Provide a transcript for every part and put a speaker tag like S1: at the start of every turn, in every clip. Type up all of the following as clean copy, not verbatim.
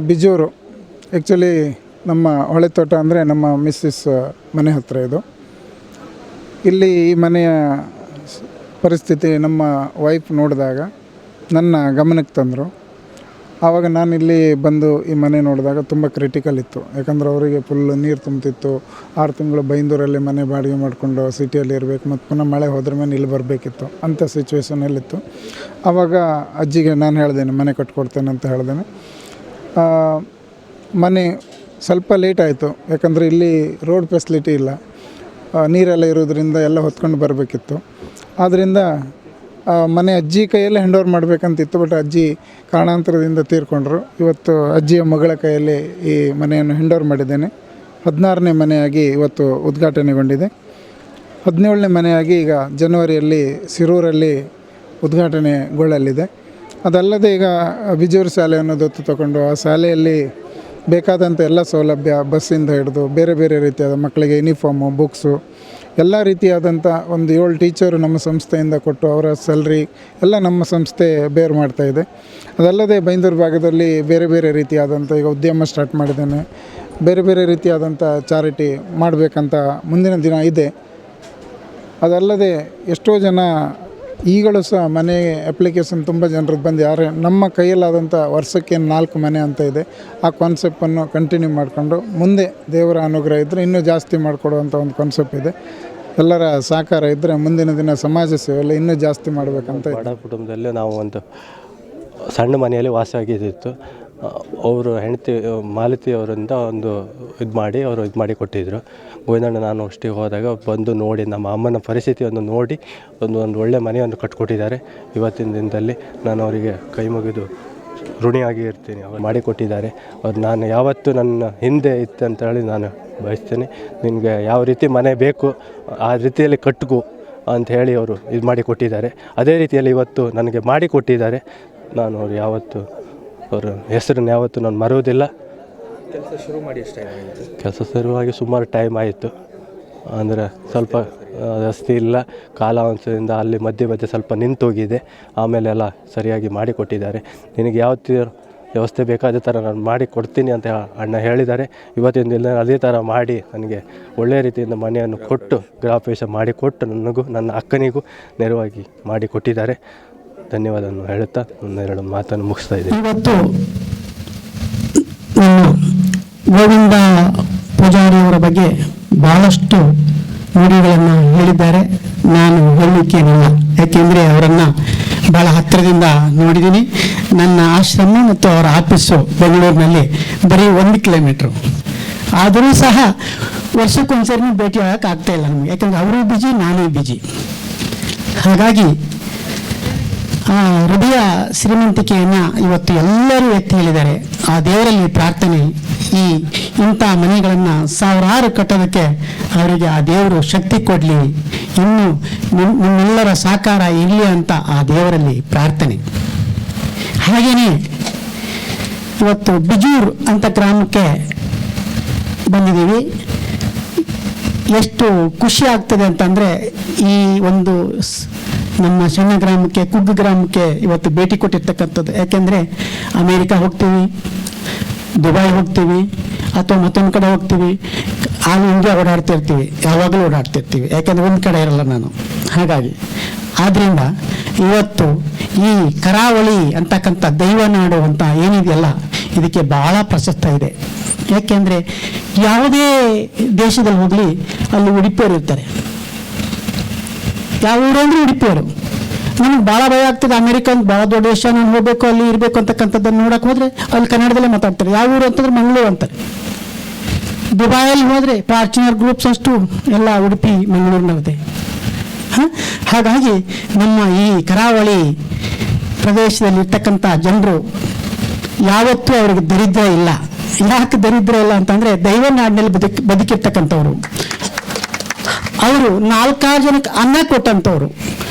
S1: Bijur actually ನಮ್ಮ ಹೊಳೆತೋಟ ಅಂದರೆ ನಮ್ಮ ಮಿಸ್ಸಸ್ ಮನೆ ಹತ್ತಿರ ಇದು. ಇಲ್ಲಿ ಈ ಮನೆಯ ಪರಿಸ್ಥಿತಿ ನಮ್ಮ ವೈಫ್ ನೋಡಿದಾಗ ನನ್ನ ಗಮನಕ್ಕೆ ತಂದರು. ಆವಾಗ ನಾನು ಇಲ್ಲಿ ಬಂದು ಈ ಮನೆ ನೋಡಿದಾಗ ತುಂಬ ಕ್ರಿಟಿಕಲ್ ಇತ್ತು. ಯಾಕಂದರೆ ಅವರಿಗೆ ಫುಲ್ ನೀರು ತುಂಬ್ತಿತ್ತು. 6 ತಿಂಗಳು ಬೈಂದೂರಲ್ಲಿ ಮನೆ ಬಾಡಿಗೆ ಮಾಡಿಕೊಂಡು ಸಿಟಿಯಲ್ಲಿ ಇರಬೇಕು ಮತ್ತು ಪುನಃ ಮಳೆ ಹೋದ್ರ ಮೇಲೆ ಇಲ್ಲಿ ಬರಬೇಕಿತ್ತು. ಅಂಥ ಸಿಚುವೇಷನಲ್ಲಿತ್ತು. ಆವಾಗ ಅಜ್ಜಿಗೆ ನಾನು ಹೇಳ್ದೇನೆ ಮನೆ ಕಟ್ಕೊಡ್ತೇನೆ ಅಂತ ಹೇಳ್ದೇನೆ. ಮನೆ ಸ್ವಲ್ಪ ಲೇಟ್ ಆಯಿತು. ಯಾಕಂದರೆ ಇಲ್ಲಿ ರೋಡ್ ಫೆಸಿಲಿಟಿ ಇಲ್ಲ, ನೀರೆಲ್ಲ ಇರೋದ್ರಿಂದ ಎಲ್ಲ ಹೊತ್ಕೊಂಡು ಬರಬೇಕಿತ್ತು. ಆದ್ದರಿಂದ ಮನೆ ಅಜ್ಜಿ ಕೈಯಲ್ಲೇ ಹ್ಯಾಂಡ್ ಓವರ್ ಮಾಡಬೇಕಂತಿತ್ತು. ಬಟ್ ಅಜ್ಜಿ ಕಾರಣಾಂತರದಿಂದ ತೀರ್ಕೊಂಡ್ರು. ಇವತ್ತು ಅಜ್ಜಿಯ ಮಗಳ ಕೈಯಲ್ಲಿ ಈ ಮನೆಯನ್ನು ಹ್ಯಾಂಡ್ ಓವರ್ ಮಾಡಿದ್ದೇನೆ. 16ನೇ ಮನೆಯಾಗಿ ಇವತ್ತು ಉದ್ಘಾಟನೆಗೊಂಡಿದೆ. 17ನೇ ಮನೆಯಾಗಿ ಈಗ ಜನವರಿಯಲ್ಲಿ ಸಿರೂರಲ್ಲಿ ಉದ್ಘಾಟನೆಗೊಳ್ಳಲಿದೆ. ಅದಲ್ಲದೆ ಈಗ ಬಿಜೂರು ಶಾಲೆಯನ್ನು ದತ್ತು ತಗೊಂಡು ಆ ಶಾಲೆಯಲ್ಲಿ ಬೇಕಾದಂಥ ಎಲ್ಲ ಸೌಲಭ್ಯ, ಬಸ್ಸಿಂದ ಹಿಡಿದು ಬೇರೆ ಬೇರೆ ರೀತಿಯಾದ ಮಕ್ಕಳಿಗೆ ಯೂನಿಫಾರ್ಮು, ಬುಕ್ಸು, ಎಲ್ಲ ರೀತಿಯಾದಂಥ ಒಂದು 7 ಟೀಚರು ನಮ್ಮ ಸಂಸ್ಥೆಯಿಂದ ಕೊಟ್ಟು ಅವರ ಸ್ಯಾಲ್ರಿ ಎಲ್ಲ ನಮ್ಮ ಸಂಸ್ಥೆ ಬೇರ್ ಮಾಡ್ತಾಯಿದೆ. ಅದಲ್ಲದೆ ಬೈಂದೂರು ಭಾಗದಲ್ಲಿ ಬೇರೆ ಬೇರೆ ರೀತಿಯಾದಂಥ ಈಗ ಉದ್ಯಮ ಸ್ಟಾರ್ಟ್ ಮಾಡಿದ್ದೇನೆ. ಬೇರೆ ಬೇರೆ ರೀತಿಯಾದಂಥ ಚಾರಿಟಿ ಮಾಡಬೇಕಂತ ಮುಂದಿನ ದಿನ ಇದೆ. ಅದಲ್ಲದೆ ಎಷ್ಟೋ ಜನ ಈಗಲೂ ಸಹ ಮನೆ ಅಪ್ಲಿಕೇಶನ್ ತುಂಬ ಜನರದ್ದು ಬಂದು ಯಾರೇ ನಮ್ಮ ಕೈಯಲ್ಲಾದಂಥ ವರ್ಷಕ್ಕೆ 4 ಮನೆ ಅಂತ ಇದೆ. ಆ ಕಾನ್ಸೆಪ್ಟನ್ನು ಕಂಟಿನ್ಯೂ ಮಾಡಿಕೊಂಡು ಮುಂದೆ ದೇವರ ಅನುಗ್ರಹ ಇದ್ದರೆ ಇನ್ನೂ ಜಾಸ್ತಿ ಮಾಡಿಕೊಡುವಂಥ ಒಂದು ಕಾನ್ಸೆಪ್ಟ್ ಇದೆ. ಎಲ್ಲರ ಸಹಕಾರ ಇದ್ದರೆ ಮುಂದಿನ ದಿನ ಸಮಾಜ ಸೇವೆಯಲ್ಲಿ ಇನ್ನೂ ಜಾಸ್ತಿ ಮಾಡಬೇಕಂತ.
S2: ಬಡ ಕುಟುಂಬದಲ್ಲಿ ನಾವು ಒಂದು ಸಣ್ಣ ಮನೆಯಲ್ಲಿ ವಾಸವಾಗಿದ್ದಿತ್ತು. ಅವರು ಹೆಂಡತಿ ಮಾಲತಿ ಅವರಿಂದ ಇದು ಮಾಡಿ ಕೊಟ್ಟಿದ್ದರು. ಗೋವಿಂದಣ್ಣ ನಾನು ಅಷ್ಟಿಗೆ ಹೋದಾಗ ಬಂದು ನೋಡಿ ನಮ್ಮ ಅಮ್ಮನ ಪರಿಸ್ಥಿತಿಯನ್ನು ನೋಡಿ ಒಂದು ಒಳ್ಳೆಯ ಮನೆಯನ್ನು ಕಟ್ಕೊಟ್ಟಿದ್ದಾರೆ. ಇವತ್ತಿನ ದಿನದಲ್ಲಿ ನಾನು ಅವರಿಗೆ ಕೈ ಮುಗಿದು ಋಣಿಯಾಗಿ ಇರ್ತೀನಿ. ಅವರು ಮಾಡಿಕೊಟ್ಟಿದ್ದಾರೆ. ಅವ್ರು ನಾನು ಯಾವತ್ತೂ ನನ್ನ ಹಿಂದೆ ಇತ್ತು ಅಂತ ಹೇಳಿ ನಾನು ಬಯಸ್ತೇನೆ. ನಿನಗೆ ಯಾವ ರೀತಿ ಮನೆ ಬೇಕು ಆ ರೀತಿಯಲ್ಲಿ ಕಟ್ಕೋ ಅಂತ ಹೇಳಿ ಅವರು ಇದು ಮಾಡಿಕೊಟ್ಟಿದ್ದಾರೆ. ಅದೇ ರೀತಿಯಲ್ಲಿ ಇವತ್ತು ನನಗೆ ಮಾಡಿಕೊಟ್ಟಿದ್ದಾರೆ. ನಾನು ಅವ್ರು ಯಾವತ್ತು ಅವರ ಹೆಸರನ್ನು ಯಾವತ್ತೂ ನಾನು ಮರೆಯೋದಿಲ್ಲ. ಕೆಲಸ ಶುರುವಾಗಿ ಸುಮಾರು ಟೈಮ್ ಆಯಿತು. ಅಂದರೆ ಸ್ವಲ್ಪ ಜಾಸ್ತಿ ಇಲ್ಲ, ಕಾಲಾಂಶದಿಂದ ಅಲ್ಲಿ ಮಧ್ಯೆ ಸ್ವಲ್ಪ ನಿಂತೋಗಿದೆ. ಆಮೇಲೆ ಎಲ್ಲ ಸರಿಯಾಗಿ ಮಾಡಿಕೊಟ್ಟಿದ್ದಾರೆ. ನಿನಗೆ ಯಾವ ವ್ಯವಸ್ಥೆ ಬೇಕು ಅದೇ ಥರ ನಾನು ಮಾಡಿ ಕೊಡ್ತೀನಿ ಅಂತ ಅಣ್ಣ ಹೇಳಿದ್ದಾರೆ. ಇವತ್ತಿನ ದಿನ ಅದೇ ಥರ ಮಾಡಿ ನನಗೆ ಒಳ್ಳೆಯ ರೀತಿಯಿಂದ ಮನೆಯನ್ನು ಕೊಟ್ಟು ಗೃಹಪ್ರವೇಶ ಮಾಡಿಕೊಟ್ಟು ನನಗೂ ನನ್ನ ಅಕ್ಕನಿಗೂ ನೆರವಾಗಿ ಮಾಡಿಕೊಟ್ಟಿದ್ದಾರೆ. ಧನ್ಯವಾದವನ್ನು ಹೇಳುತ್ತಾ ಒಂದೆರಡು ಮಾತನ್ನು ಮುಗಿಸ್ತಾ ಇದ್ದೀನಿ.
S3: ಇವತ್ತು ಗೋವಿಂದ ಪೂಜಾರಿಯವರ ಬಗ್ಗೆ ಬಹಳಷ್ಟು ನುಡಿಗಳನ್ನು ಹೇಳಿದ್ದಾರೆ. ನಾನು ಹೇಳಲಿಕ್ಕೇನಿಲ್ಲ, ಯಾಕೆಂದರೆ ಅವರನ್ನು ಭಾಳ ಹತ್ತಿರದಿಂದ ನೋಡಿದ್ದೀನಿ. ನನ್ನ ಆಶ್ರಮ ಮತ್ತು ಅವರ ಆಫೀಸು ಬೆಂಗಳೂರಿನಲ್ಲಿ ಬರೀ 1 ಕಿಲೋಮೀಟ್ರು. ಆದರೂ ಸಹ ವರ್ಷಕ್ಕೊಂದ್ಸರಿ ಭೇಟಿ ಆಗೋಕ್ಕೆ ಆಗ್ತಾಯಿಲ್ಲ ನಮಗೆ, ಯಾಕಂದರೆ ಅವರು ಬಿಜಿ, ನಾನೇ ಬಿಜಿ. ಹಾಗಾಗಿ ಆ ಹೃದಯ ಶ್ರೀಮಂತಿಕೆಯನ್ನು ಇವತ್ತು ಎಲ್ಲರೂ ಎತ್ತಿ ಹೇಳಿದ್ದಾರೆ. ಆ ದೇವರಲ್ಲಿ ಪ್ರಾರ್ಥನೆ, ಇಂಥ ಮನೆಗಳನ್ನು ಸಾವಿರಾರು ಕಟ್ಟೋದಕ್ಕೆ ಅವರಿಗೆ ಆ ದೇವರು ಶಕ್ತಿ ಕೊಡಲಿ, ಇನ್ನು ನಿಮ್ಮೆಲ್ಲರ ಸಹಕಾರ ಇರಲಿ ಅಂತ ಆ ದೇವರಲ್ಲಿ ಪ್ರಾರ್ಥನೆ. ಹಾಗೆಯೇ ಇವತ್ತು ಬಿಜೂರು ಅಂತ ಗ್ರಾಮಕ್ಕೆ ಬಂದಿದ್ದೀವಿ. ಎಷ್ಟು ಖುಷಿ ಆಗ್ತದೆ ಅಂತಂದರೆ, ಈ ಒಂದು ನಮ್ಮ ಸಣ್ಣ ಗ್ರಾಮಕ್ಕೆ, ಕುಗ್ಗು ಗ್ರಾಮಕ್ಕೆ ಇವತ್ತು ಭೇಟಿ ಕೊಟ್ಟಿರ್ತಕ್ಕಂಥದ್ದು. ಯಾಕೆಂದರೆ ಅಮೇರಿಕಾ ಹೋಗ್ತೀವಿ, ದುಬೈ ಹೋಗ್ತೀವಿ, ಅಥವಾ ಮತ್ತೊಂದು ಕಡೆ ಹೋಗ್ತೀವಿ, ಆಲ್ ಇಂಡಿಯಾ ಓಡಾಡ್ತಿರ್ತೀವಿ, ಯಾವಾಗಲೂ ಓಡಾಡ್ತಿರ್ತೀವಿ. ಯಾಕೆಂದರೆ ಒಂದು ಕಡೆ ಇರಲ್ಲ ನಾನು. ಹಾಗಾಗಿ ಆದ್ದರಿಂದ ಇವತ್ತು ಈ ಕರಾವಳಿ ಅಂತಕ್ಕಂಥ ದೈವನಾಡು ಅಂತ ಏನಿದೆಯಲ್ಲ, ಇದಕ್ಕೆ ಭಾಳ ಪ್ರಶಸ್ತ ಇದೆ. ಯಾಕೆಂದರೆ ಯಾವುದೇ ದೇಶದಲ್ಲಿ ಹೋಗಲಿ ಅಲ್ಲಿ ಉಡುಪಿಯವರು ಇರ್ತಾರೆ. ಯಾವ ಊರು ಅಂದರೆ ಉಡುಪಿಯವರು. ನನಗೆ ಭಾಳ ಭಯ ಆಗ್ತದೆ. ಅಮೇರಿಕಾ ಅಂತ ಭಾಳ ದೊಡ್ಡ ದೇಶ, ನಾನು ಹೋಗಬೇಕು, ಅಲ್ಲಿ ಇರಬೇಕು ಅಂತಕ್ಕಂಥದ್ದನ್ನು ನೋಡೋಕೆ ಹೋದರೆ ಅಲ್ಲಿ ಕನ್ನಡದಲ್ಲೇ ಮಾತಾಡ್ತಾರೆ. ಯಾವ ಊರು ಅಂತಂದ್ರೆ ಮಂಗಳೂರು ಅಂತಾರೆ. ದುಬೈಯಲ್ಲಿ ಹೋದರೆ ಫಾರ್ಚುನರ್ ಗ್ರೂಪ್ಸ್ ಅಷ್ಟು ಎಲ್ಲ ಉಡುಪಿ ಮಂಗಳೂರಿನವ್ರದ್ದೇ. ಹಾಗಾಗಿ ನಮ್ಮ ಈ ಕರಾವಳಿ ಪ್ರದೇಶದಲ್ಲಿರ್ತಕ್ಕಂಥ ಜನರು ಯಾವತ್ತೂ ಅವರಿಗೆ ದರಿದ್ರ ಇಲ್ಲ. ಯಾಕೆ ದರಿದ್ರ ಇಲ್ಲ ಅಂತಂದರೆ, ದೈವನಾಡಿನಲ್ಲಿ ಬದುಕಿರ್ತಕ್ಕಂಥವ್ರು. ಅವರು 4-6 ಜನಕ್ಕೆ ಅನ್ನ ಕೊಟ್ಟಂಥವ್ರು.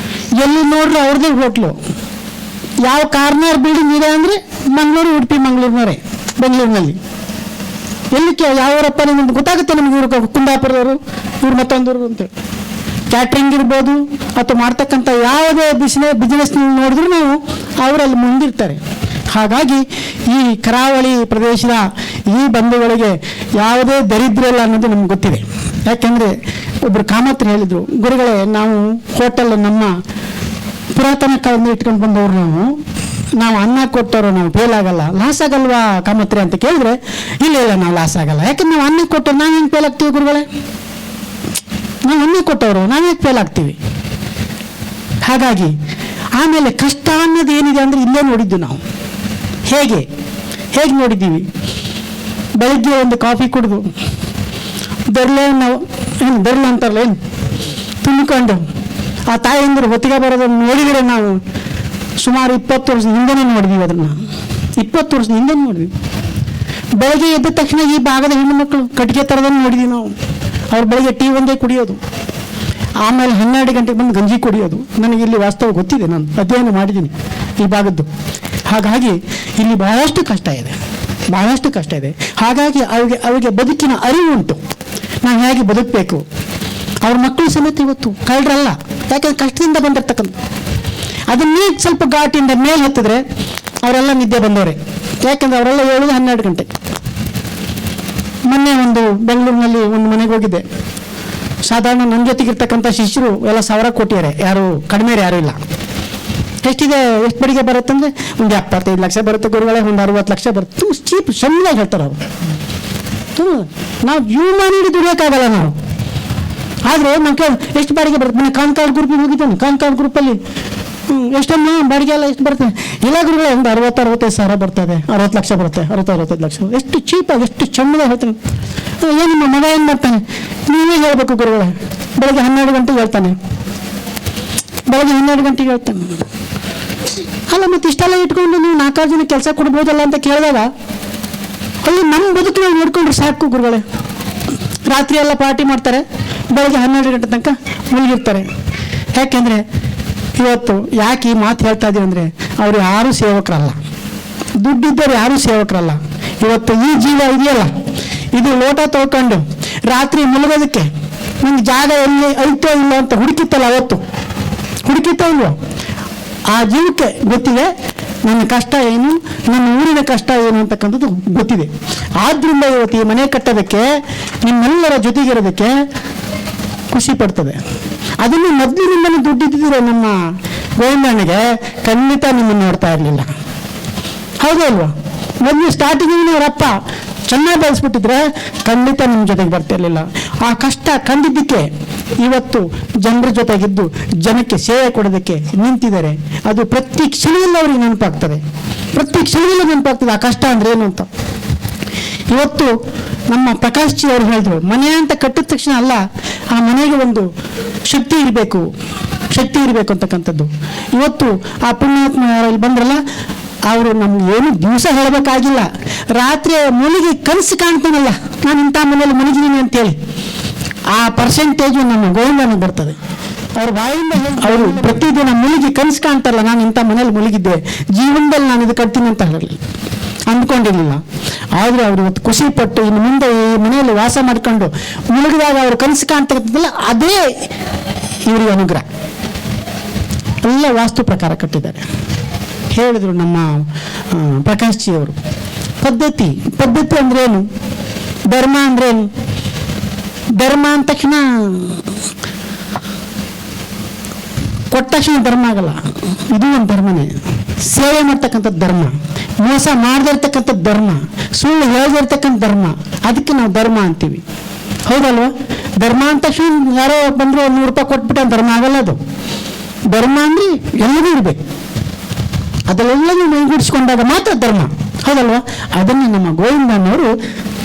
S3: ಎಲ್ಲಿ ನೋಡ್ರಿ ಅವ್ರದ್ದೇ ಹೋಟ್ಲು. ಯಾವ ಕಾರ್ನರ್ ಬಿಲ್ಡಿಂಗ್ ಇದೆ ಅಂದರೆ ಮಂಗಳೂರು, ಉಡುಪಿ, ಮಂಗಳೂರಿನವರೇ. ಬೆಂಗಳೂರಿನಲ್ಲಿ ಎಲ್ಲಿಕ್ಕೆ ಯಾವರಪ್ಪ ನಿಮ್ಗೆ ಗೊತ್ತಾಗುತ್ತೆ ನಮಗೆ. ಇವರು ಕುಂದಾಪುರದವರು, ಇವ್ರು ಮತ್ತೊಂದವರು ಅಂತೇಳಿ. ಕ್ಯಾಟ್ರಿಂಗ್ ಇರ್ಬೋದು ಅಥವಾ ಮಾಡ್ತಕ್ಕಂಥ ಯಾವುದೇ ಬಿಸ್ನೆಸ್ ನೋಡಿದ್ರು ನಾವು ಅವರಲ್ಲಿ ಮುಂದಿರ್ತಾರೆ. ಹಾಗಾಗಿ ಈ ಕರಾವಳಿ ಪ್ರದೇಶದ ಈ ಬಂಧುಗಳಿಗೆ ಯಾವುದೇ ದರಿದ್ರ ಇಲ್ಲ ಅನ್ನೋದು ನಮ್ಗೆ ಗೊತ್ತಿದೆ. ಯಾಕೆಂದರೆ ಒಬ್ಬರು ಕಾಮತ್ರು ಹೇಳಿದರು, ಗುರುಗಳೇ ನಾವು ಹೋಟೆಲ್ ನಮ್ಮ ಪುರಾತನ ಕಾಲದಿಂದ ಇಟ್ಕೊಂಡು ಬಂದವರು ನಾವು ಅನ್ನ ಕೊಟ್ಟವರು ನಾವು ಫೇಲ್ ಆಗಲ್ಲ, ಲಾಸ್ ಆಗಲ್ವಾ ಕಾಮತ್ರಿ ಅಂತ ಕೇಳಿದ್ರೆ ಇಲ್ಲ ನಾವು ಲಾಸ್ ಆಗಲ್ಲ. ಯಾಕಂದ್ರೆ ನಾವು ಅನ್ನ ಕೊಟ್ಟವ್ರು ನಾವು ಹೆಂಗೆ ಫೇಲ್ ಆಗ್ತೀವಿ ಗುರುಗಳೇ? ನಾವು ಅನ್ನ ಕೊಟ್ಟವರು ನಾವು ಹೇಗೆ ಫೇಲ್ ಆಗ್ತೀವಿ? ಹಾಗಾಗಿ ಆಮೇಲೆ ಕಷ್ಟ ಅನ್ನೋದು ಏನಿದೆ ಅಂದರೆ ಇಲ್ಲೇ ನೋಡಿದ್ದು ನಾವು. ಹೇಗೆ ನೋಡಿದ್ದೀವಿ? ಬೆಳಗ್ಗೆ ಒಂದು ಕಾಫಿ ಕುಡಿದು ಬೆರಳೆ ನಾವು ಬೆರಳು ಅಂತಾರಲ್ಲ ಏನು ತುಂಬಿಕೊಂಡು ಆ ತಾಯಿಯಂದ್ರೆ ಹೊತ್ತಿಗೆ ಬರೋದನ್ನು ನೋಡಿದರೆ ನಾವು ಸುಮಾರು 20 ವರ್ಷದ ಹಿಂದೆನೇ ನೋಡಿದ್ವಿ. ಅದನ್ನು 20 ವರ್ಷದ ಹಿಂದೆ ನೋಡಿದ್ವಿ. ಬೆಳಗ್ಗೆ ಎದ್ದ ತಕ್ಷಣ ಈ ಭಾಗದ ಹೆಣ್ಣು ಮಕ್ಕಳು ಕಟ್ಟಿಗೆ ಥರದನ್ನು ನೋಡಿದ್ವಿ ನಾವು. ಅವ್ರು ಬೆಳಗ್ಗೆ ಟೀ ಒಂದೇ ಕುಡಿಯೋದು, ಆಮೇಲೆ 12 ಗಂಟೆಗೆ ಬಂದು ಗಂಜಿ ಕುಡಿಯೋದು. ನನಗೆ ಇಲ್ಲಿ ವಾಸ್ತವ ಗೊತ್ತಿದೆ, ನಾನು ಅಧ್ಯಯನ ಮಾಡಿದ್ದೀನಿ ಈ ಭಾಗದ್ದು. ಹಾಗಾಗಿ ಇಲ್ಲಿ ಬಹಳಷ್ಟು ಕಷ್ಟ ಇದೆ. ಹಾಗಾಗಿ ಅವರಿಗೆ ಬದುಕಿನ ಅರಿವು ಉಂಟು, ನಾವು ಹೇಗೆ ಬದುಕಬೇಕು. ಅವ್ರ ಮಕ್ಕಳು ಸಮೇತ ಇವತ್ತು ಕಳ್ಳರಲ್ಲ, ಯಾಕೆಂದ್ರೆ ಕಷ್ಟದಿಂದ ಬಂದಿರ್ತಕ್ಕಂಥ. ಅದನ್ನೇ ಸ್ವಲ್ಪ ಘಾಟಿಯಿಂದ ಮೇಲೆ ಹತ್ತಿದ್ರೆ ಅವರೆಲ್ಲ ನಿದ್ದೆ ಬಂದವರೇ. ಯಾಕೆಂದ್ರೆ ಅವರೆಲ್ಲ ಹೇಳೋದು 12 ಗಂಟೆ. ಮೊನ್ನೆ ಒಂದು ಬೆಂಗಳೂರಿನಲ್ಲಿ ಒಂದು ಮನೆಗೆ ಹೋಗಿದ್ದೆ. ಸಾಧಾರಣ ನನ್ನ ಜೊತೆಗಿರ್ತಕ್ಕಂಥ ಶಿಷ್ಯರು ಎಲ್ಲ 1000 ಕೊಟ್ಟಿದ್ದಾರೆ, ಯಾರು ಕಡಿಮೆ ಯಾರೂ ಇಲ್ಲ. ಎಷ್ಟು ಬಡಿಗೆ ಬರುತ್ತಂದ್ರೆ ಒಂದು 75 ಲಕ್ಷ ಬರುತ್ತೆ ಗುರುಗಳೇ, ಒಂದು 60 ಲಕ್ಷ ಬರುತ್ತೆ. ತುಂಬ ಚೀಪ್ ಸಣ್ಣ ಹೇಳ್ತಾರೆ ಅವರು. ನಾವು ಜೀವನ ನೀಡಿ ದುಡಿಯೋಕ್ಕಾಗಲ್ಲ ನಾವು. ಆದರೆ ನಾನು ಎಷ್ಟು ಬಾಡಿಗೆ ಬರುತ್ತೆ? ಮೊನ್ನೆ ಕಾನ್ಕಾರ್ಡ್ ಗ್ರೂಪಿಗೆ ಹೋಗಿದ್ದಾನೆ. ಕಾನ್ಕಾರ್ಡ್ ಗ್ರೂಪಲ್ಲಿ ಎಷ್ಟೊಂದು ಬಾಡಿಗೆ ಎಲ್ಲ ಎಷ್ಟು ಬರ್ತದೆ? ಇಲ್ಲ ಗುರುಗಳೇ, ಒಂದು 60-65 ಸಾವಿರ ಬರ್ತದೆ, 60 ಲಕ್ಷ ಬರುತ್ತೆ, 60-65 ಲಕ್ಷ. ಎಷ್ಟು ಚೀಪಾಗಿ, ಎಷ್ಟು ಚೆನ್ನದಾಗಿ ಹೇಳ್ತಾನೆ. ಏನು ನಿಮ್ಮ ಮಗ ಏನು ಮಾಡ್ತಾನೆ? ನೀವೇ ಹೇಳಬೇಕು ಗುರುಗಳೇ. ಬೆಳಗ್ಗೆ 12 ಗಂಟೆಗೆ ಹೇಳ್ತಾನೆ. ಅಲ್ಲ, ಮತ್ತೆ ಇಷ್ಟೆಲ್ಲ ಇಟ್ಕೊಂಡು ನೀವು 4 ಜನ ಕೆಲಸ ಕೊಡ್ಬೋದಲ್ಲ ಅಂತ ಕೇಳಿದಾಗ ಅಲ್ಲಿ ನಮ್ಮ ಬದುಕು ನಾವು ನೋಡ್ಕೊಂಡ್ರೆ ಸಾಕು ಗುರುಗಳೇ. ರಾತ್ರಿ ಎಲ್ಲ ಪಾರ್ಟಿ ಮಾಡ್ತಾರೆ, ಬೆಳಗ್ಗೆ 12 ಗಂಟೆ ತನಕ ಮುಳುಗಿರ್ತಾರೆ. ಯಾಕೆಂದರೆ ಇವತ್ತು ಯಾಕೆ ಈ ಮಾತು ಹೇಳ್ತಾ ಇದ್ದೀವಿ ಅಂದರೆ ಅವರು ಯಾರೂ ಸೇವಕರಲ್ಲ, ದುಡ್ಡಿದ್ದರು ಯಾರೂ ಸೇವಕರಲ್ಲ. ಇವತ್ತು ಈ ಜೀವ ಇದೆಯಲ್ಲ, ಇದು ಲೋಟ ತೊಳ್ಕೊಂಡು ರಾತ್ರಿ ಮುಳುಗೋದಕ್ಕೆ ಒಂದು ಜಾಗ ಎಲ್ಲಿ ಐತೋ ಇಲ್ಲ ಅಂತ ಹುಡುಕಿತ್ತಲ್ಲ, ಅವತ್ತು ಹುಡುಕಿತ್ತೋ ಇಲ್ವೋ? ಆ ಜೀವಕ್ಕೆ ಗೊತ್ತಿದೆ ನನ್ನ ಕಷ್ಟ ಏನು, ನನ್ನ ಊರಿನ ಕಷ್ಟ ಏನು ಅಂತಕ್ಕಂಥದ್ದು ಗೊತ್ತಿದೆ. ಆದ್ದರಿಂದ ಇವತ್ತು ಈ ಮನೆ ಕಟ್ಟೋದಕ್ಕೆ, ನಿಮ್ಮೆಲ್ಲರ ಜೊತೆಗಿರೋದಕ್ಕೆ ಖುಷಿ ಪಡ್ತದೆ. ಅದನ್ನು ಮೊದಲಿನಿಂದಲೂ ದುಡ್ಡಿದ್ದಿದ್ರೆ ನಮ್ಮ ಗೋವಿಂದಣ್ಣಗೆ ಖಂಡಿತ ನಿಮ್ಮನ್ನು ನೋಡ್ತಾ ಇರಲಿಲ್ಲ. ಹೌದಾ ಇಲ್ವಾ? ಮೊದಲು ಸ್ಟಾರ್ಟಿಂಗ್ ಅವರಪ್ಪ ಚೆನ್ನಾಗಿ ಬೆಳೆಸ್ಬಿಟ್ಟಿದ್ರೆ ಖಂಡಿತ ನಿಮ್ಮ ಜೊತೆಗೆ ಬರ್ತಿರ್ಲಿಲ್ಲ. ಆ ಕಷ್ಟ ಕಂಡಿದ್ದಕ್ಕೆ ಇವತ್ತು ಜನರ ಜೊತೆಗಿದ್ದು ಜನಕ್ಕೆ ಸೇವೆ ಕೊಡೋದಕ್ಕೆ ನಿಂತಿದ್ದಾರೆ. ಅದು ಪ್ರತಿ ಕ್ಷಣದಲ್ಲೂ ಅವ್ರಿಗೆ ನೆನಪಾಗ್ತದೆ, ಆ ಕಷ್ಟ ಅಂದ್ರೆ ಏನು ಅಂತ. ಇವತ್ತು ನಮ್ಮ ಪ್ರಕಾಶ್ ಜಿ ಅವರು ಹೇಳಿದ್ರು, ಮನೆ ಅಂತ ಕಟ್ಟಿದ ತಕ್ಷಣ ಅಲ್ಲ, ಆ ಮನೆಗೆ ಒಂದು ಶಕ್ತಿ ಇರಬೇಕು ಅಂತಕ್ಕಂಥದ್ದು. ಇವತ್ತು ಆ ಪುಣ್ಯಾತ್ಮ ಇಲ್ಲಿ ಬಂದ್ರಲ್ಲ, ಅವರು ನಮ್ಗೆ ಏನು ದಿವಸ ಹೇಳಬೇಕಾಗಿಲ್ಲ, ರಾತ್ರಿ ಮುಳುಗಿ ಕನಸು ಕಾಣ್ತಾನಲ್ಲ, ನಾನು ಇಂಥ ಮನೆಯಲ್ಲಿ ಮಲಗಿದ್ದೀನಿ ಅಂತೇಳಿ ಆ ಪರ್ಸೆಂಟೇಜು ನಮ್ಮ ಗೋವಿಂದನಿಗೆ ಬರ್ತದೆ. ಅವ್ರ ಬಾಯಿಂದ ಅವರು ಪ್ರತಿದಿನ ಮುಳುಗಿ ಕನಸು ಕಾಣ್ತಾರಲ್ಲ, ನಾನು ಇಂಥ ಮನೇಲಿ ಮುಳುಗಿದ್ದೆ, ಜೀವನದಲ್ಲಿ ನಾನು ಇದು ಕಟ್ತೀನಿ ಅಂತ ಅಂದ್ಕೊಂಡಿರ್ಲಿಲ್ಲ. ಆದರೆ ಅವರು ಇವತ್ತು ಖುಷಿ ಪಟ್ಟು ಇನ್ನು ಮುಂದೆ ಈ ಮನೆಯಲ್ಲಿ ವಾಸ ಮಾಡ್ಕೊಂಡು ಮುಳುಗಿದಾಗ ಅವರು ಕನಸು ಕಾಣ್ತಕ್ಕಂಥದ್ದಲ್ಲ, ಅದೇ ಇವರಿಗೆ ಅನುಗ್ರಹ. ಎಲ್ಲ ವಾಸ್ತು ಪ್ರಕಾರ ಕಟ್ಟಿದ್ದಾರೆ. ಹೇಳಿದರು ನಮ್ಮ ಪ್ರಕಾಶ್ ಜಿ ಅವರು. ಪದ್ಧತಿ ಅಂದ್ರೇನು, ಧರ್ಮ ಅಂದ್ರೇನು? ಧರ್ಮ ಅಂದ ತಕ್ಷಣ ಕೊಟ್ಟ ತಕ್ಷಣ ಧರ್ಮ ಆಗಲ್ಲ, ಇದು ಒಂದು ಧರ್ಮನೇ. ಸೇವೆ ಮಾಡ್ತಕ್ಕಂಥದ್ದು ಧರ್ಮ, ಮೋಸ ಮಾಡದಿರ್ತಕ್ಕಂಥದ್ದು ಧರ್ಮ, ಸುಳ್ಳು ಹೇಳದಿರ್ತಕ್ಕಂಥ ಧರ್ಮ, ಅದಕ್ಕೆ ನಾವು ಧರ್ಮ ಅಂತೀವಿ. ಹೌದಲ್ವ? ಧರ್ಮ ಅಂದ ತಕ್ಷಣ ಯಾರೋ ಬಂದರೂ 100 ರೂಪಾಯಿ ಕೊಟ್ಬಿಟ್ಟು ಧರ್ಮ ಆಗಲ್ಲ. ಅದು ಧರ್ಮ ಅಂದರೆ ಎಲ್ಲವೂ ಇರಬೇಕು, ಅದೆಲ್ಲವೂ ಮೈಗೂಡಿಸ್ಕೊಂಡಾಗ ಮಾತ್ರ ಧರ್ಮ. ಹೌದಲ್ವ? ಅದನ್ನು ನಮ್ಮ ಗೋವಿಂದನವರು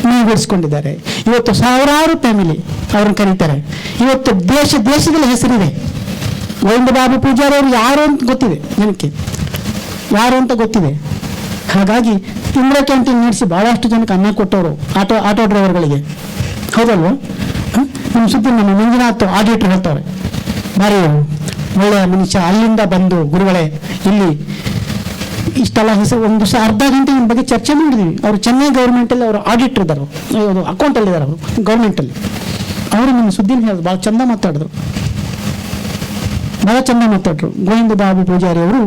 S3: ಮೈಗೂಡಿಸ್ಕೊಂಡಿದ್ದಾರೆ. ಇವತ್ತು ಸಾವಿರಾರು ಫ್ಯಾಮಿಲಿ ಅವ್ರನ್ನ ಕರೀತಾರೆ. ಇವತ್ತು ದೇಶದಲ್ಲಿ ಹೆಸರಿದೆ. ಗೋವಿಂದ ಬಾಬು ಪೂಜಾರಿ ಅವರು ಯಾರು ಅಂತ ಗೊತ್ತಿದೆ ಜನಕ್ಕೆ, ಹಾಗಾಗಿ ಇಂದಿರಾ ಕ್ಯಾಂಟೀನ್ ನಡೆಸಿ ಭಾಳಷ್ಟು ಜನಕ್ಕೆ ಅನ್ನ ಕೊಟ್ಟವರು ಆಟೋ ಡ್ರೈವರ್ಗಳಿಗೆ. ಹೌದಲ್ವ? ನಮ್ಮ ಸುದ್ದಿ ನಮ್ಮ ಮಂಜುನಾಥ್ ಆಡಿಟರ್ ಹೇಳ್ತಾರೆ, ಭಾರಿ ಒಳ್ಳೆಯ ಮನುಷ್ಯ, ಅಲ್ಲಿಂದ ಬಂದು ಗುರುಗಳೇ ಇಲ್ಲಿ ಇಷ್ಟೆಲ್ಲ ಹೆಸರು. ಒಂದು ಅರ್ಧ ಗಂಟೆ ನಿಮ್ಮ ಬಗ್ಗೆ ಚರ್ಚೆ ಮಾಡಿದ್ವಿ. ಅವರು ಚೆನ್ನೈ ಗೌರ್ಮೆಂಟಲ್ಲಿ ಅವರು ಆಡಿಟರ್ ಇದ್ದಾರೆ, ಅವರು ಅಕೌಂಟಲ್ಲಿದ್ದಾರೆ, ಅವರು ಗೌರ್ಮೆಂಟಲ್ಲಿ. ಅವರು ನಿಮ್ಮ ಸುದ್ದಿನ ಹೇಳಿದ್ರು, ಭಾಳ ಚಂದ ಮಾತಾಡಿದ್ರು. ಬಹಳ ಚೆಂದ ಮಾತಾಡ್ರು. ಗೋವಿಂದ ಬಾಬು ಪೂಜಾರಿ ಅವರು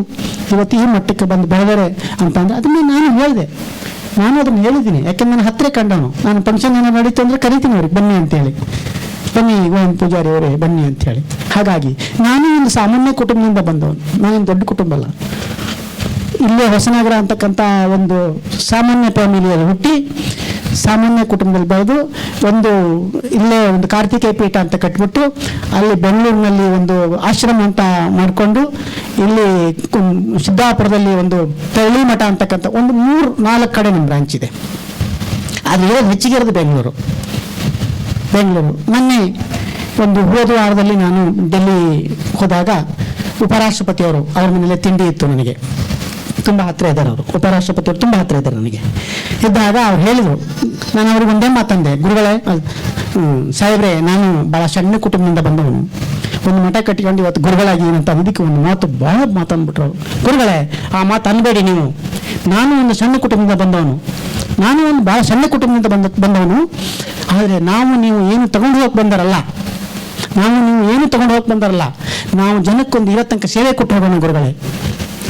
S3: ಇವತ್ತು ಈ ಮಟ್ಟಕ್ಕೆ ಬಂದು ಬೆಳೆದರೆ ಅಂತಂದರೆ ಅದನ್ನು ನಾನು ಹೇಳಿದೆ, ನಾನು ಅದನ್ನು ಹೇಳಿದ್ದೀನಿ. ಯಾಕೆಂದ್ರೆ ನಾನು ಹತ್ತಿರ ಕಂಡವನು. ನಾನು ಫಂಕ್ಷನ್ ಏನೋ ನಡೀತು ಅಂದರೆ ಕರಿತೀನಿ ಅವ್ರಿಗೆ ಬನ್ನಿ ಅಂತೇಳಿ, ಬನ್ನಿ ಗೋವಿಂದ ಪೂಜಾರಿ ಅವರೇ ಬನ್ನಿ ಅಂಥೇಳಿ. ಹಾಗಾಗಿ ನಾನು ಒಂದು ಸಾಮಾನ್ಯ ಕುಟುಂಬದಿಂದ ಬಂದವನು, ನಾನೇನು ದೊಡ್ಡ ಕುಟುಂಬ ಅಲ್ಲ. ಇಲ್ಲೇ ಹೊಸನಗರ ಅಂತಕ್ಕಂಥ ಒಂದು ಸಾಮಾನ್ಯ ಫ್ಯಾಮಿಲಿಯಲ್ಲಿ ಹುಟ್ಟಿ ಸಾಮಾನ್ಯ ಕುಟುಂಬದಲ್ಲಿ ಬೆಳೆದು ಇಲ್ಲೇ ಒಂದು ಕಾರ್ತಿಕೇಯ ಪೀಠ ಅಂತ ಕಟ್ಬಿಟ್ಟು ಅಲ್ಲಿ ಬೆಂಗಳೂರಿನಲ್ಲಿ ಒಂದು ಆಶ್ರಮ ಅಂತ ಮಾಡಿಕೊಂಡು ಇಲ್ಲಿ ಸಿದ್ದಾಪುರದಲ್ಲಿ ಒಂದು ತಳ್ಳಿ ಮಠ ಅಂತಕ್ಕಂಥ ಒಂದು 3-4 ಕಡೆ ನಮ್ಮ ಬ್ರಾಂಚ್ ಇದೆ. ಅದು ಇರೋದು ಹೆಚ್ಚಿಗೆ ಇರೋದು ಬೆಂಗಳೂರು. ಮೊನ್ನೆ ಹೋದ ವಾರದಲ್ಲಿ ನಾನು ಡೆಲ್ಲಿ ಹೋದಾಗ ಉಪರಾಷ್ಟ್ರಪತಿಯವರು ಅವ್ರ ಮನೇಲೆ ತಿಂಡಿ ಇತ್ತು. ನನಗೆ ತುಂಬ ಹತ್ತಿರ ಇದ್ದಾರೆ ಅವರು, ಉಪರಾಷ್ಟ್ರಪತಿಯವರು ತುಂಬ ಹತ್ತಿರ ಇದ್ದಾರೆ ನನಗೆ. ಇದ್ದಾಗ ಅವ್ರು ಹೇಳಿದರು, ನಾನು ಅವ್ರಿಗೆ ಒಂದೇ ಮಾತಂದೆ, ಗುರುಗಳೇ ಸಾಹೇಬ್ರೆ ನಾನು ಭಾಳ ಸಣ್ಣ ಕುಟುಂಬದಿಂದ ಬಂದವನು, ಒಂದು ಮಠ ಕಟ್ಟಿಕೊಂಡು ಇವತ್ತು ಗುರುಗಳಾಗಿ ಅಂತ ಅದಕ್ಕೆ ಒಂದು ಮಾತು ಭಾಳ ಮಾತಂದ್ಬಿಟ್ರು ಅವರು. ಗುರುಗಳೇ ಆ ಮಾತು ಅನ್ಬೇಡಿ ನೀವು, ನಾನು ಒಂದು ಸಣ್ಣ ಕುಟುಂಬದಿಂದ ಬಂದವನು, ನಾನು ಒಂದು ಭಾಳ ಸಣ್ಣ ಕುಟುಂಬದಿಂದ ಬಂದವನು, ಆದರೆ ನೀವು ಏನು ತಗೊಂಡು ಹೋಗಕ್ಕೆ ಬಂದಾರಲ್ಲ, ನಾವು ಜನಕ್ಕೊಂದು ಇರೋ ತನಕ ಸೇವೆ ಕೊಟ್ಟು ಹೋಗೋಣ ಗುರುಗಳೇ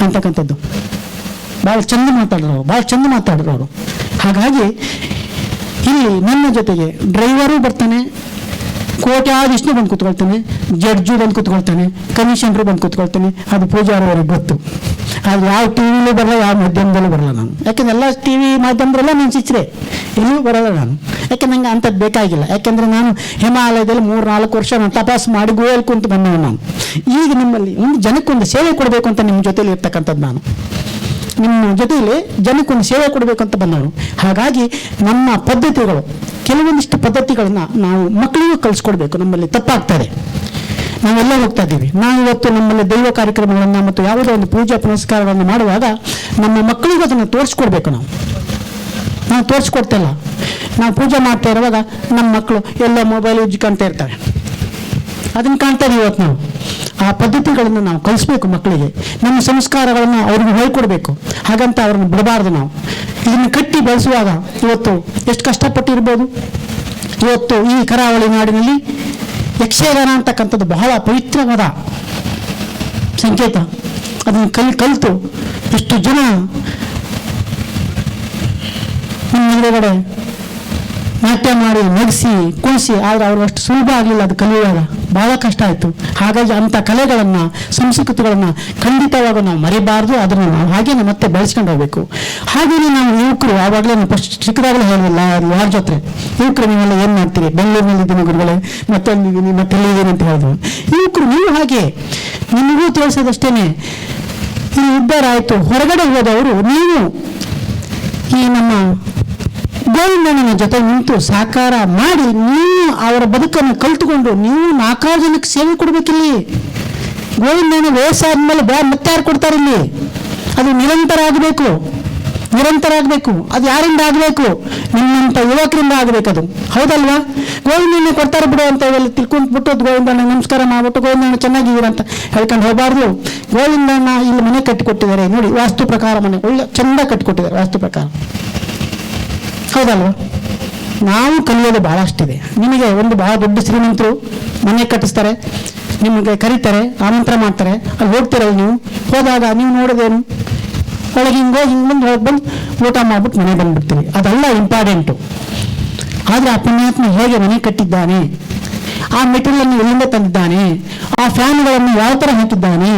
S3: ಅಂತಕ್ಕಂಥದ್ದು ಭಾಳ ಚಂದ ಮಾತಾಡಿದ್ರು ಅವರು. ಹಾಗಾಗಿ ಇಲ್ಲಿ ನನ್ನ ಜೊತೆಗೆ ಡ್ರೈವರು ಬರ್ತಾನೆ, ಕೋಟ್ಯಾಧೀಶನು ಬಂದು ಕೂತ್ಕೊಳ್ತಾನೆ, ಜಡ್ಜು ಬಂದು ಕೂತ್ಕೊಳ್ತಾನೆ, ಕಮಿಷನರು ಬಂದು ಕೂತ್ಕೊಳ್ತಾನೆ. ಅದು ಪೂಜಾರಿ ಅವರಿಗೆ ಗೊತ್ತು. ಅದು ಯಾವ ಟಿ ವಿಲೂ ಬರಲ್ಲ, ಯಾವ ಮಾಧ್ಯಮದಲ್ಲೂ ಬರಲ್ಲ ನಾನು. ಯಾಕೆಂದ್ರೆ ಎಲ್ಲ ಟಿ ವಿ ಮಾಧ್ಯಮದಲ್ಲ ನಾನು ಶಿಸ್ರೆ, ಎಲ್ಲೂ ಬರಲ್ಲ ನಾನು. ಯಾಕೆ ನಂಗೆ ಅಂಥದ್ದು ಬೇಕಾಗಿಲ್ಲ. ಯಾಕೆಂದರೆ ನಾನು ಹಿಮಾಲಯದಲ್ಲಿ 3-4 ವರ್ಷ ನಾನು ತಪಾಸು ಮಾಡಿ ಗೋಯಲ್ಲಿ ಕುಂತು ಬಂದವ ನಾನು. ಈಗ ನಿಮ್ಮಲ್ಲಿ ಒಂದು ಜನಕ್ಕೊಂದು ಸೇವೆ ಕೊಡಬೇಕು ಅಂತ ನಿಮ್ಮ ಜೊತೆಲಿ ಇರ್ತಕ್ಕಂಥದ್ದು ನಾನು, ನಿಮ್ಮ ಜೊತೆಯಲ್ಲಿ ಜನಕ್ಕೊಂದು ಸೇವೆ ಕೊಡಬೇಕು ಅಂತ ಬಂದವರು. ಹಾಗಾಗಿ ನಮ್ಮ ಪದ್ಧತಿಗಳು, ಕೆಲವೊಂದಿಷ್ಟು ಪದ್ಧತಿಗಳನ್ನ ನಾವು ಮಕ್ಕಳಿಗೂ ಕಲಿಸ್ಕೊಡ್ಬೇಕು. ನಮ್ಮಲ್ಲಿ ತಪ್ಪಾಗ್ತದೆ, ನಾವೆಲ್ಲ ಹೋಗ್ತಾ ಇದ್ದೀವಿ. ನಾವು ಇವತ್ತು ನಮ್ಮಲ್ಲಿ ದೈವ ಕಾರ್ಯಕ್ರಮಗಳನ್ನು ಮತ್ತು ಯಾವುದೋ ಒಂದು ಪೂಜಾ ಪುನಸ್ಕಾರಗಳನ್ನು ಮಾಡುವಾಗ ನಮ್ಮ ಮಕ್ಕಳಿಗೂ ಅದನ್ನು ತೋರಿಸ್ಕೊಡ್ಬೇಕು. ನಾವು ತೋರಿಸ್ಕೊಡ್ತಾ ಇಲ್ಲ. ನಾವು ಪೂಜೆ ಮಾಡ್ತಾ ಇರುವಾಗ ನಮ್ಮ ಮಕ್ಕಳು ಎಲ್ಲ ಮೊಬೈಲ್ ಕಾಣ್ತಾ ಇರ್ತಾರೆ, ಅದನ್ನು ಕಾಣ್ತಾ ಇದೀವಿ. ಇವತ್ತು ನಾವು ಆ ಪದ್ಧತಿಗಳನ್ನು ನಾವು ಕಲಿಸ್ಬೇಕು ಮಕ್ಕಳಿಗೆ, ನಮ್ಮ ಸಂಸ್ಕಾರಗಳನ್ನು ಅವ್ರಿಗೆ ಹೇಳ್ಕೊಡ್ಬೇಕು. ಹಾಗಂತ ಅವ್ರನ್ನ ಬಿಡಬಾರ್ದು. ನಾವು ಇದನ್ನು ಕಟ್ಟಿ ಬೆಳೆಸುವಾಗ ಇವತ್ತು ಎಷ್ಟು ಕಷ್ಟಪಟ್ಟಿರ್ಬೋದು. ಇವತ್ತು ಈ ಕರಾವಳಿ ನಾಡಿನಲ್ಲಿ ಯಕ್ಷಗಾನ ಅಂತಕ್ಕಂಥದ್ದು ಬಹಳ ಪವಿತ್ರವಾದ ಸಂಕೇತ. ಅದನ್ನು ಕಲಿತು ಎಷ್ಟು ಜನ ನಿಮ್ಮ ಎದುರುಗಡೆ ನಾಟ್ಯ ಮಾಡಿ ನಗಿಸಿ ಕುಣಿಸಿ, ಆದರೆ ಅವರು ಅಷ್ಟು ಸುಲಭ ಆಗಲಿಲ್ಲ ಅದು ಕಲಿಯುವಾಗ, ಬಹಳ ಕಷ್ಟ ಆಯಿತು. ಹಾಗಾಗಿ ಅಂಥ ಕಲೆಗಳನ್ನು, ಸಂಸ್ಕೃತಿಗಳನ್ನು ಖಂಡಿತವಾಗ ನಾವು ಮರಿಬಾರ್ದು. ಅದನ್ನು ನಾವು ಹಾಗೇನೆ ಮತ್ತೆ ಬೆಳೆಸ್ಕೊಂಡು ಹೋಗ್ಬೇಕು. ಹಾಗೆಯೇ ನಾವು ಯುವಕರು, ಆವಾಗಲೇ ನಾವು ಫಸ್ಟ್ ಚಿಕ್ಕದಾಗಲೇ ಹೇಳಿಲ್ಲ, ಅದು ಯಾರ ಜೊತೆ ಯುವಕರು ನೀವೆಲ್ಲ ಏನು ಮಾಡ್ತೀರಿ, ಬೆಂಗಳೂರಿನಲ್ಲಿ ಇದ್ದೀನಿ ಗುರುಗಳೇ, ಮತ್ತೊಂದಿದ್ದೀನಿ, ಮತ್ತೆಲ್ಲಿದ್ದೀನಿ ಅಂತ ಹೇಳಿದ್ರು. ಯುವಕರು ನೀವು ಹಾಗೆ, ನಿಮಗೂ ತಿಳಿಸೋದಷ್ಟೇ, ಈ ಉದ್ಧಾರ ಆಯಿತು. ಹೊರಗಡೆ ಹೋದವರು ನೀವು ಈ ನಮ್ಮ ಗೋವಿಂದಣ್ಣನ ಜೊತೆ ನಿಂತು ಸಾಕಾರ ಮಾಡಿ ನೀವು ಅವರ ಬದುಕನ್ನು ಕಲ್ತುಕೊಂಡು ನೀವು 4 ಜನಕ್ಕೆ ಸೇವೆ ಕೊಡ್ಬೇಕಿಲ್ಲಿ. ಗೋವಿಂದಣ್ಣ ವಯಸ್ಸಾದ್ಮೇಲೆ ಮತ್ತೆ ಯಾರು ಕೊಡ್ತಾರೆ ಇಲ್ಲಿ? ಅದು ನಿರಂತರ ಆಗಬೇಕು. ಅದು ಯಾರಿಂದ ಆಗಬೇಕು? ನಿಮ್ಮಂಥ ಯುವಕರಿಂದ ಆಗಬೇಕು. ಅದು ಹೌದಲ್ವಾ? ಗೋವಿಂದಣ್ಣ ಕೊಡ್ತಾರೆ ಬಿಡು ಅಂತ ಇವೆಲ್ಲ ತಿಳ್ಕೊಂಡ್ಬಿಟ್ಟು ಗೋವಿಂದಣ್ಣ ನಮಸ್ಕಾರ ಮಾಡ್ಬಿಟ್ಟು ಗೋವಿಂದಣ್ಣ ಚೆನ್ನಾಗಿದ್ದೀರ ಅಂತ ಹೇಳ್ಕೊಂಡು ಹೋಗಬಾರ್ದು. ಗೋವಿಂದಣ್ಣ ಇಲ್ಲಿ ಮನೆ ಕಟ್ಟಿಕೊಟ್ಟಿದ್ದಾರೆ ನೋಡಿ, ವಾಸ್ತು ಪ್ರಕಾರ ಮನೆ ಒಳ್ಳೆ ಚೆಂದ ಕಟ್ಟಿಕೊಟ್ಟಿದ್ದಾರೆ ವಾಸ್ತು ಪ್ರಕಾರ, ಹೌದಲ್ವ? ನಾವು ಕಲಿಯೋದು ಭಾಳಷ್ಟಿದೆ. ನಿಮಗೆ ಒಂದು ಬಹಳ ದೊಡ್ಡ ಶ್ರೀಮಂತರು ಮನೆ ಕಟ್ಟಿಸ್ತಾರೆ, ನಿಮಗೆ ಕರೀತಾರೆ, ಆಮಂತ್ರಣ ಮಾಡ್ತಾರೆ, ಅಲ್ಲಿ ಹೋಗ್ತಿರಲ್ಲ. ನೀವು ಹೋದಾಗ ನೀವು ನೋಡೋದೇನು, ಒಳಗೆ ಹಿಂಗೆ ಬಂದು ಹೋಗಿ ಬಂದು ಊಟ ಮಾಡ್ಬಿಟ್ಟು ಮನೆ ಬಂದುಬಿಡ್ತೀವಿ. ಅದೆಲ್ಲ ಇಂಪಾರ್ಟೆಂಟು. ಆದರೆ ಆ ಪುಣ್ಯಾತ್ಮ ಹೇಗೆ ಮನೆ ಕಟ್ಟಿದ್ದಾನೆ, ಆ ಮೆಟೀರಿಯಲ್ನ ಎಲ್ಲಿಂದ ತಂದಿದ್ದಾನೆ, ಆ ಫ್ಯಾನ್ಗಳನ್ನು ಯಾವ ಥರ ಹಾಕಿದ್ದಾನೆ,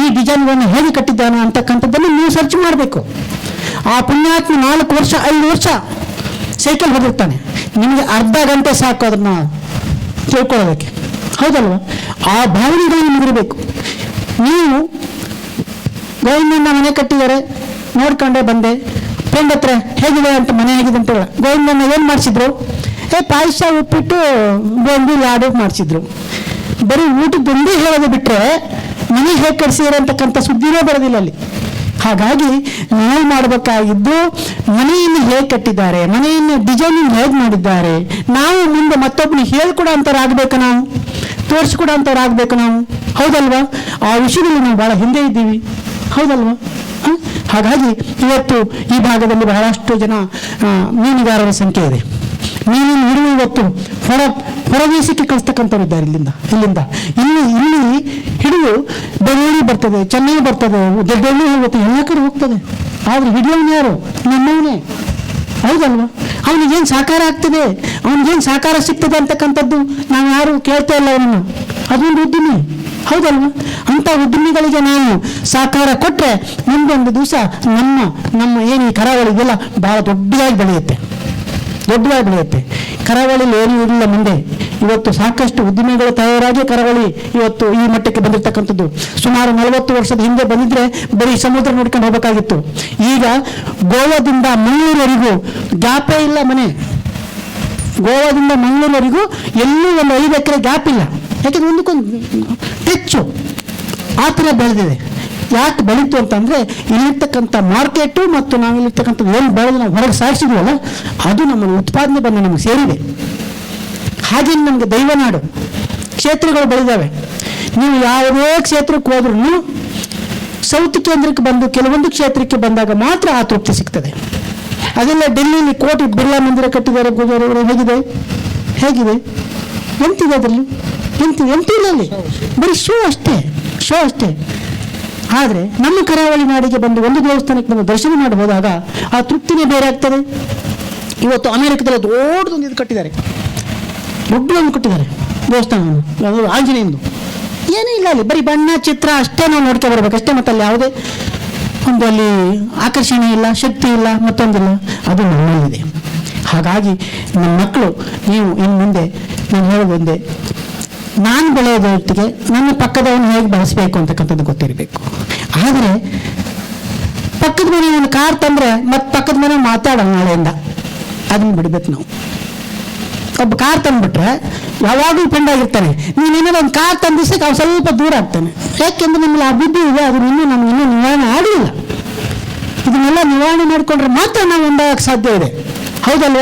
S3: ಈ ಡಿಸೈನ್ಗಳನ್ನು ಹೇಗೆ ಕಟ್ಟಿದ್ದಾನೆ ಅಂತಕ್ಕಂಥದ್ದನ್ನು ನೀವು ಸರ್ಚ್ ಮಾಡಬೇಕು. ಆ ಪುಣ್ಯಾತ್ಮ 4 ವರ್ಷ 5 ವರ್ಷ ಸೈಕಲ್ ಹೊಡಿರ್ತಾನೆ, ನಿಮಗೆ ಅರ್ಧ ಗಂಟೆ ಸಾಕು ಅದನ್ನ ತಿಳ್ಕೊಳ್ಳೋದಕ್ಕೆ, ಹೌದಲ್ವ? ಆ ಭಾವನೆಗಳು ನಿಮಗಿರಬೇಕು. ನೀವು ಗೋವಿಂದಣ್ಣ ಮನೆ ಕಟ್ಟಿದ್ದಾರೆ, ನೋಡ್ಕೊಂಡೆ ಬಂದೆ, ಫ್ರೆಂಡ್ ಹತ್ರ ಹೇಗಿದೆ ಅಂತ, ಮನೆ ಹೇಗಿದೆ ಅಂತ ಹೇಳ. ಗೋವಿಂದಣ್ಣ ಏನು ಮಾಡಿಸಿದ್ರು? ಪಾಯಸ, ಉಪ್ಪಿಟ್ಟು, ಗೋಂಬಿ, ಲಾಡು ಮಾಡಿಸಿದ್ರು. ಬರೀ ಊಟದೊಂದೇ ಹೇಳೋದು ಬಿಟ್ಟರೆ ಮನೆ ಹೇಗೆ ಕಟ್ಸಿದ್ದಾರೆ ಅಂತಕ್ಕಂಥ ಸುದ್ದಿನೇ ಬರೋದಿಲ್ಲ ಅಲ್ಲಿ. ಹಾಗಾಗಿ ನಾವು ಮಾಡಬೇಕಾಗಿದ್ದು ಮನೆಯನ್ನು ಹೇಗೆ ಕಟ್ಟಿದ್ದಾರೆ, ಮನೆಯನ್ನು ಡಿಸೈನಿಂಗ್ ಹೇಗೆ ಮಾಡಿದ್ದಾರೆ, ನಾವು ಮುಂದೆ ಮತ್ತೊಬ್ಬನಿಗೆ ಹೇಳ್ಕೊಡೋ ಅಂಥವ್ರಾಗಬೇಕು, ನಾವು ತೋರಿಸ್ಕೊಡೋ ಅಂಥವ್ರಾಗಬೇಕು ನಾವು, ಹೌದಲ್ವಾ? ಆ ವಿಷಯದಲ್ಲಿ ನಾವು ಭಾಳ ಹಿಂದೆ ಇದ್ದೀವಿ, ಹೌದಲ್ವಾ? ಹಾಗಾಗಿ ಇವತ್ತು ಈ ಭಾಗದಲ್ಲಿ ಬಹಳಷ್ಟು ಜನ ಮೀನುಗಾರರ ಸಂಖ್ಯೆ ಇದೆ. ಮೀನಿನ ಹಿಡಿದು ಇವತ್ತು ಹೊರದೇಶಕ್ಕೆ ಕಳಿಸ್ತಕ್ಕಂಥವ್ರು ಇದ್ದಾರೆ ಇಲ್ಲಿಂದ ಇಲ್ಲಿ ಹಿಡಿದು ಬೆಂಗಳೂರು ಬರ್ತದೆ, ಚೆನ್ನೈ ಬರ್ತದೆ, ಬೆಂಗಳೂರು ಹೋಗುತ್ತೆ, ಎಲ್ಲ ಕಡೆ ಹೋಗ್ತದೆ. ಆದರೆ ಹಿಡಿಯೋನು ಯಾರು? ನಮ್ಮವನೇ, ಹೌದಲ್ವಾ? ಅವನಿಗೇನು ಸಾಕಾರ ಆಗ್ತದೆ, ಅವನಿಗೇನು ಸಾಕಾರ ಸಿಗ್ತದೆ ಅಂತಕ್ಕಂಥದ್ದು ನಾವು ಯಾರು ಕೇಳ್ತಾ ಇಲ್ಲ ಅವನನ್ನು. ಅದೊಂದು ಉದ್ಯಮಿ, ಹೌದಲ್ವಾ? ಅಂಥ ಉದ್ಯಮಿಗಳಿಗೆ ನಾವು ಸಾಕಾರ ಕೊಟ್ಟರೆ ಮುಂದೊಂದು ದಿವಸ ನಮ್ಮ ಏನು ಈ ಕರಾವಳಿಗೆಲ್ಲ ಭಾಳ ದೊಡ್ಡದಾಗಿ ಬೆಳೆಯುತ್ತೆ. ಕರಾವಳಿಯಲ್ಲಿ ಏನೂ ಇರಲಿಲ್ಲ ಮುಂದೆ. ಇವತ್ತು ಸಾಕಷ್ಟು ಉದ್ಯಮಿಗಳು ತಯಾರಾಗಿ ಕರಾವಳಿ ಇವತ್ತು ಈ ಮಟ್ಟಕ್ಕೆ ಬಂದಿರತಕ್ಕಂಥದ್ದು. ಸುಮಾರು 40 ವರ್ಷದ ಹಿಂದೆ ಬಂದಿದ್ರೆ ಬರೀ ಸಮುದ್ರ ನೋಡ್ಕೊಂಡು ಹೋಗಬೇಕಾಗಿತ್ತು. ಈಗ ಗೋವಾದಿಂದ ಮಂಗಳೂರವರೆಗೂ ಗ್ಯಾಪೇ ಇಲ್ಲ ಮನೆ. ಗೋವಾದಿಂದ ಮಂಗಳೂರವರೆಗೂ ಎಲ್ಲೂ ಒಂದು 5 ಎಕರೆ ಗ್ಯಾಪ್ ಇಲ್ಲ. ಯಾಕೆಂದ್ರೆ ಒಂದಕ್ಕೊಂದು ಟೆಚ್ಚು ಆ ಥರ ಬೆಳೆದಿದೆ. ಯಾಕೆ ಬೆಳೀತು ಅಂತಂದರೆ ಇಲ್ಲಿರ್ತಕ್ಕಂಥ ಮಾರ್ಕೆಟು ಮತ್ತು ನಾವಿಲ್ಲಿರ್ತಕ್ಕಂಥದ್ದು ಏನು ಬೆಳೆದು ನಾವು ಹೊರಗೆ ಸಾಗಿಸಿದ್ವಲ್ಲ ಅದು ನಮ್ಮ ಉತ್ಪಾದನೆ ಬಂದು ನಮಗೆ ಸೇರಿದೆ. ಹಾಗೆ ನಮಗೆ ದೈವನಾಡು ಕ್ಷೇತ್ರಗಳು ಬೆಳೆದಾವೆ. ನೀವು ಯಾವುದೇ ಕ್ಷೇತ್ರಕ್ಕೆ ಹೋದ್ರೂ ಸೌತ್ ಕೇಂದ್ರಕ್ಕೆ ಬಂದು ಕೆಲವೊಂದು ಕ್ಷೇತ್ರಕ್ಕೆ ಬಂದಾಗ ಮಾತ್ರ ಆ ತೃಪ್ತಿ ಸಿಗ್ತದೆ. ಅದೆಲ್ಲ ಡೆಲ್ಲಿಯಲ್ಲಿ ಕೋಟಿ ಬಿರ್ಲಾ ಮಂದಿರ ಕಟ್ಟಿದ್ದಾರೆ, ಹೇಗಿದೆ ಎಂತಿದೆ ಅದರಲ್ಲಿ? ಎಂತಿಲ್ಲ ಅಲ್ಲಿ, ಬರೀ ಶೋ ಅಷ್ಟೇ. ಆದರೆ ನಮ್ಮ ಕರಾವಳಿ ನಾಡಿಗೆ ಬಂದು ಒಂದು ದೇವಸ್ಥಾನಕ್ಕೆ ಬಂದು ದರ್ಶನ ಮಾಡಿ ಹೋದಾಗ ಆ ತೃಪ್ತಿನೇ ಬೇರೆ ಆಗ್ತದೆ. ಇವತ್ತು ಅಮೆರಿಕದಲ್ಲಿ ದೊಡ್ಡದೊಂದು ಇದು ಕಟ್ಟಿದ್ದಾರೆ ದೇವಸ್ಥಾನವನ್ನು, ಅದು ಆಂಜನೇಯಂದು. ಏನೂ ಇಲ್ಲ ಅಲ್ಲಿ, ಬರೀ ಬಣ್ಣ ಚಿತ್ರ ಅಷ್ಟೇ ನಾವು ನೋಡ್ಕೊಂಡು ಬರ್ಬೇಕಷ್ಟೇ. ಮತ್ತು ಅಲ್ಲಿ ಯಾವುದೇ ಒಂದು ಅಲ್ಲಿ ಆಕರ್ಷಣೆ ಇಲ್ಲ, ಶಕ್ತಿ ಇಲ್ಲ, ಮತ್ತೊಂದಿಲ್ಲ. ಅದು ನಮ್ಮಲ್ಲಿದೆ. ಹಾಗಾಗಿ ನಮ್ಮ ಮಕ್ಕಳು ನೀವು ಇನ್ನು ಮುಂದೆ ನಾನು ಹೇಳೋದೊಂದೇ, ನಾನು ಬೆಳೆಯೋದೊಟ್ಟಿಗೆ ನನ್ನ ಪಕ್ಕದವನು ಹೇಗೆ ಬಳಸಬೇಕು ಅಂತಕ್ಕಂಥದ್ದು ಗೊತ್ತಿರಬೇಕು. ಆದರೆ ಪಕ್ಕದ ಮನೆ ಒಂದು ಕಾರ್ ತಂದರೆ ಮತ್ತು ಪಕ್ಕದ ಮನೆ ಮಾತಾಡೋಣ ನಾಳೆಯಿಂದ, ಅದನ್ನು ಬಿಡ್ಬೇಕು ನಾವು. ಒಬ್ಬ ಕಾರ್ ತಂದುಬಿಟ್ರೆ ಯಾವಾಗಲೂ ಫ್ರೆಂಡ್ ಆಗಿರ್ತಾನೆ. ನೀನೇನಾದ್ರು ಒಂದು ಕಾರ್ ತಂದಿಸಕ್ಕೆ ಅವ್ನು ಸ್ವಲ್ಪ ದೂರ ಆಗ್ತಾನೆ. ಯಾಕೆಂದ್ರೆ ನಿಮ್ಮಲ್ಲಿ ಆ ಬುದ್ಧಿ ಇದೆ, ಅದು ನಮ್ಗೆ ಇನ್ನೂ ನಿವಾರಣೆ ಆಗಲಿಲ್ಲ. ಇದನ್ನೆಲ್ಲ ನಿವಾರಣೆ ಮಾಡಿಕೊಂಡ್ರೆ ಮಾತ್ರ ನಾವು ಒಂದಾಗಕ್ಕೆ ಸಾಧ್ಯ ಇದೆ, ಹೌದಲ್ವ?